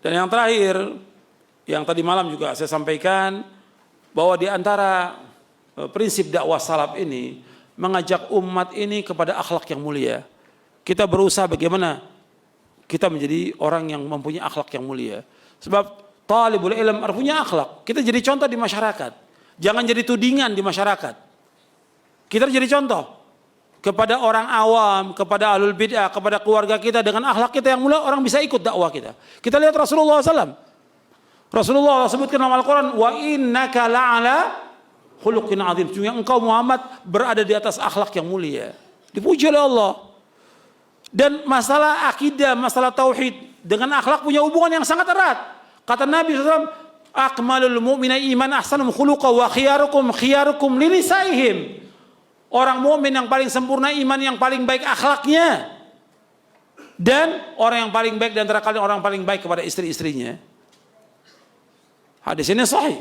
Dan yang terakhir, yang tadi malam juga saya sampaikan, bahwa di antara prinsip dakwah salaf ini, mengajak umat ini kepada akhlak yang mulia. Kita berusaha bagaimana kita menjadi orang yang mempunyai akhlak yang mulia. Sebab talibul ilm harus punya akhlak. Kita jadi contoh di masyarakat. Jangan jadi tudingan di masyarakat. Kita jadi contoh kepada orang awam, kepada ahlul bid'ah, kepada keluarga kita dengan akhlak kita yang mulia, orang bisa ikut dakwah kita. Kita lihat Rasulullah SAW. Rasulullah sebutkan dalam Al-Quran, wa innaka la'ala khuluqin azim. Sesungguhnya engkau Muhammad berada di atas akhlak yang mulia. Dipuji oleh Allah. Dan masalah akidah, masalah tauhid dengan akhlak punya hubungan yang sangat erat. Kata Nabi SAW, akmalul mu'mina iman ahsanum khuluqa wa khiyarukum linisaihim. Orang mukmin yang paling sempurna iman, yang paling baik akhlaknya. Dan orang yang paling baik di antara kalian orang paling baik kepada istri-istrinya. Hadis ini sahih.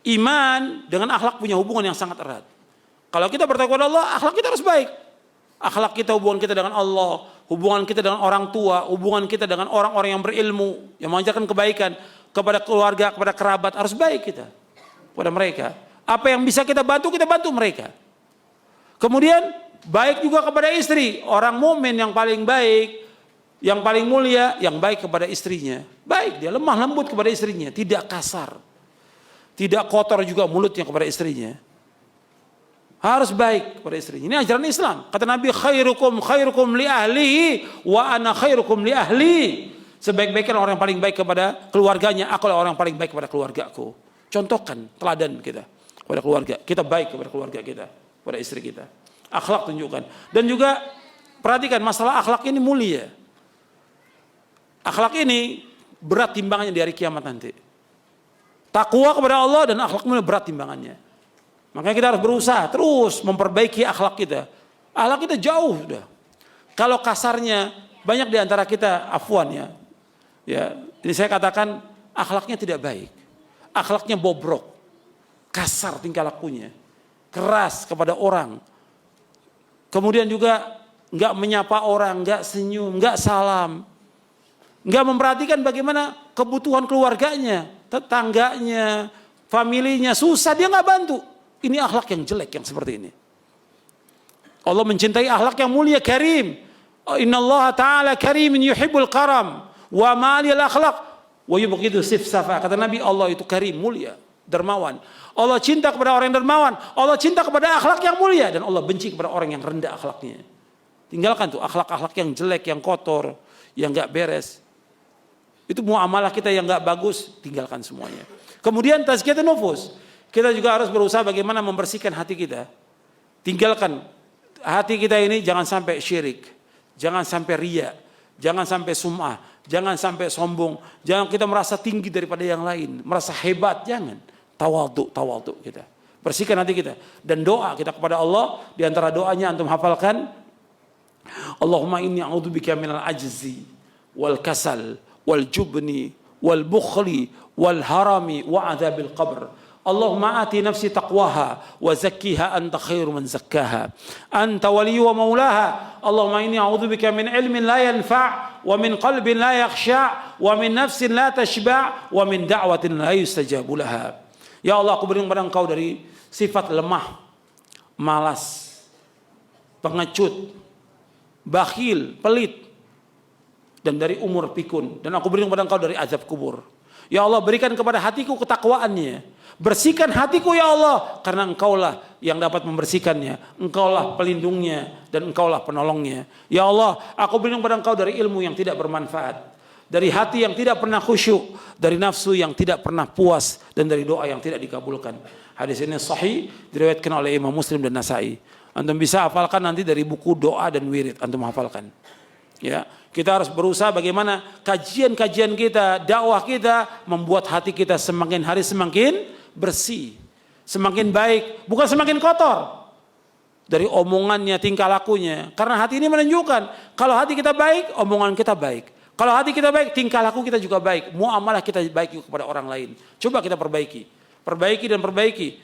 Iman dengan akhlak punya hubungan yang sangat erat. Kalau kita bertakwa kepada Allah, akhlak kita harus baik. Akhlak kita, hubungan kita dengan Allah, hubungan kita dengan orang tua, hubungan kita dengan orang-orang yang berilmu, yang mengajarkan kebaikan kepada keluarga, kepada kerabat, harus baik kita kepada mereka. Apa yang bisa kita bantu mereka. Kemudian baik juga kepada istri. Orang mukmin yang paling baik, yang paling mulia, yang baik kepada istrinya. Baik, dia lemah lembut kepada istrinya, tidak kasar. Tidak kotor juga mulutnya kepada istrinya. Harus baik kepada istrinya. Ini ajaran Islam. Kata Nabi, khairukum li ahlihi wa ana khairukum li ahli. Sebaik-baiknya orang yang paling baik kepada keluarganya, aku adalah orang yang paling baik kepada keluargaku. Contohkan teladan kita kepada keluarga. Kita baik kepada keluarga kita, pada istri kita. Akhlak tunjukkan. Dan juga perhatikan masalah akhlak ini mulia. Akhlak ini berat timbangannya di hari kiamat nanti. Takwa kepada Allah dan akhlak mulia berat timbangannya. Makanya kita harus berusaha terus memperbaiki akhlak kita. Akhlak kita jauh sudah. Kalau kasarnya banyak di antara kita afwan ya. Ya, ini saya katakan akhlaknya tidak baik. Akhlaknya bobrok. Kasar tingkah lakunya. Keras kepada orang. Kemudian juga enggak menyapa orang, enggak senyum, enggak salam. Enggak memperhatikan bagaimana kebutuhan keluarganya, tetangganya, familinya, susah dia enggak bantu. Ini akhlak yang jelek yang seperti ini. Allah mencintai akhlak yang mulia, karim. Innallaha ta'ala karimin yuhibbul karam wa ma'aliyal akhlak wa yubghidu sifsafa. Kata Nabi, Allah itu karim, mulia, dermawan. Allah cinta kepada orang yang dermawan. Allah cinta kepada akhlak yang mulia. Dan Allah benci kepada orang yang rendah akhlaknya. Tinggalkan tuh akhlak-akhlak yang jelek, yang kotor, yang gak beres. Itu muamalah kita yang gak bagus, tinggalkan semuanya. Kemudian tazkiyatun nufus. Kita juga harus berusaha bagaimana membersihkan hati kita. Tinggalkan hati kita ini jangan sampai syirik. Jangan sampai riya. Jangan sampai sum'ah. Jangan sampai sombong. Jangan kita merasa tinggi daripada yang lain. Merasa hebat, jangan. Tawadhu kita. Bersihkan hati kita. Dan doa kita kepada Allah. Di antara doanya antum hafalkan. Allahumma inni a'udzubika minal ajzi. Wal kasal. Wal jubni. Wal bukhli. Wal harami. Wa adzabil qabr. Allahumma ati nafsi taqwaha wa zakkiha anta khairu man zakkaha anta waliyyu wa maulaha. Allahumma inni a'udzubika min ilmin la yanfa' wa min qalbin la yakhsha' wa min nafsin la tashba' wa min da'watin la yustajabu laha. Ya Allah, aku berlindung pada Engkau dari sifat lemah, malas, pengecut, bakhil, pelit, dan dari umur pikun. Dan aku berlindung pada Engkau dari azab kubur. Ya Allah, berikan kepada hatiku ketakwaannya. Bersihkan hatiku ya Allah, karena Engkaulah yang dapat membersihkannya. Engkaulah pelindungnya dan Engkaulah penolongnya. Ya Allah, aku berlindung pada Engkau dari ilmu yang tidak bermanfaat, dari hati yang tidak pernah khusyuk, dari nafsu yang tidak pernah puas, dan dari doa yang tidak dikabulkan. Hadis ini sahih, diriwayatkan oleh Imam Muslim dan Nasai. Antum bisa hafalkan nanti dari buku doa dan wirid, antum hafalkan. Ya, kita harus berusaha bagaimana kajian-kajian kita, dakwah kita membuat hati kita semakin hari semakin bersih, semakin baik, bukan semakin kotor dari omongannya, tingkah lakunya. Karena hati ini menunjukkan kalau hati kita baik, omongan kita baik. Kalau hati kita baik, tingkah laku kita juga baik. Muamalah kita baik juga kepada orang lain. Coba kita perbaiki dan perbaiki.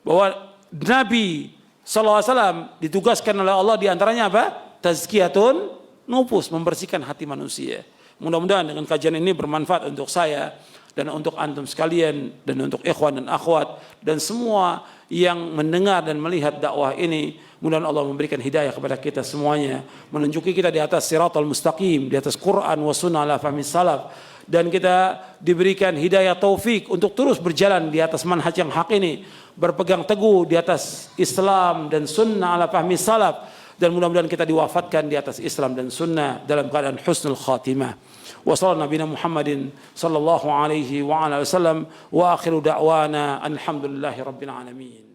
Bahwa Nabi SAW ditugaskan oleh Allah diantaranya apa? Tazkiyatun nufus, membersihkan hati manusia. Mudah-mudahan dengan kajian ini bermanfaat untuk saya dan untuk antum sekalian dan untuk ikhwan dan akhwat dan semua yang mendengar dan melihat dakwah ini. Mudah-mudahan Allah memberikan hidayah kepada kita semuanya, menunjuki kita di atas siratal mustaqim, di atas Quran wa sunnah ala fahmi salaf, dan kita diberikan hidayah taufik untuk terus berjalan di atas manhaj yang hak ini, berpegang teguh di atas Islam dan sunnah ala fahmi salaf, dan mudah-mudahan kita diwafatkan di atas Islam dan sunnah dalam keadaan husnul khatimah. Wa sallallahu nabiyana Muhammadin sallallahu alaihi wa ala wasallam wa akhiru da'wana alhamdulillahi rabbil alamin.